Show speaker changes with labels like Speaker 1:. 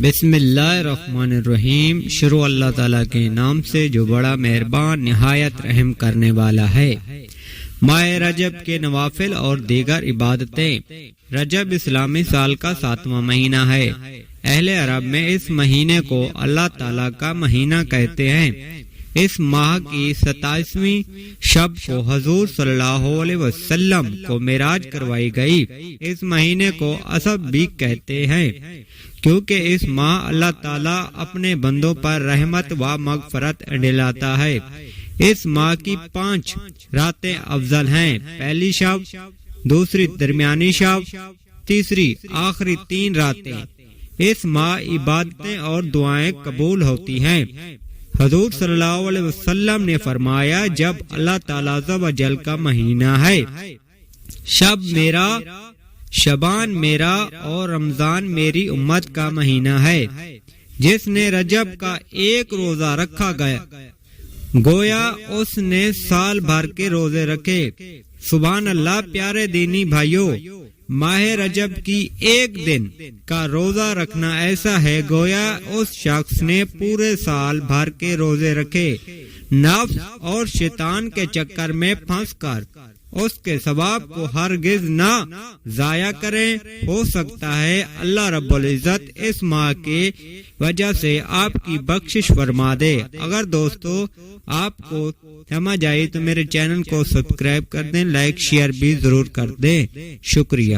Speaker 1: بسم اللہ الرحمن الرحیم۔ شروع اللہ تعالیٰ کے نام سے جو بڑا مہربان نہایت رحم کرنے والا ہے۔ ماہ رجب کے نوافل اور دیگر عبادتیں۔ رجب اسلامی سال کا 7واں مہینہ ہے۔ اہل عرب میں اس مہینے کو اللہ تعالیٰ کا مہینہ کہتے ہیں۔ اس ماہ کی 27ویں شب کو حضور صلی اللہ علیہ وسلم کو معراج کروائی گئی۔ اس مہینے کو اسب بھی کہتے ہیں کیونکہ اس ماہ اللہ تعالیٰ اپنے بندوں پر رحمت و مغفرت ڈلاتا ہے۔ اس ماہ کی 5 راتیں افضل ہیں۔ پہلی شب، دوسری درمیانی شب، تیسری آخری 3 راتیں۔ اس ماہ عبادتیں اور دعائیں قبول ہوتی ہیں۔ حضور صلی اللہ علیہ وسلم نے فرمایا، جب اللہ تعالیٰ عز و جل کا مہینہ ہے، شب میرا، شبان میرا اور رمضان میری امت کا مہینہ ہے۔ جس نے رجب کا 1 روزہ رکھا گیا گویا اس نے سال بھر کے روزے رکھے۔ سبحان اللہ۔ پیارے دینی بھائیوں، ماہ رجب کی 1 دن کا روزہ رکھنا ایسا ہے گویا اس شخص نے پورے سال بھر کے روزے رکھے۔ نفس اور شیطان کے چکر میں پھنس کر اس کے ثواب کو ہرگز نہ ضائع کریں۔ ہو سکتا ہے اللہ رب العزت اس ماہ کے وجہ سے آپ کی بخشش فرما دے۔ اگر دوستو آپ کو سمجھ آئی تو میرے چینل کو سبسکرائب کر دیں، لائک شیئر بھی ضرور کر دیں۔ شکریہ۔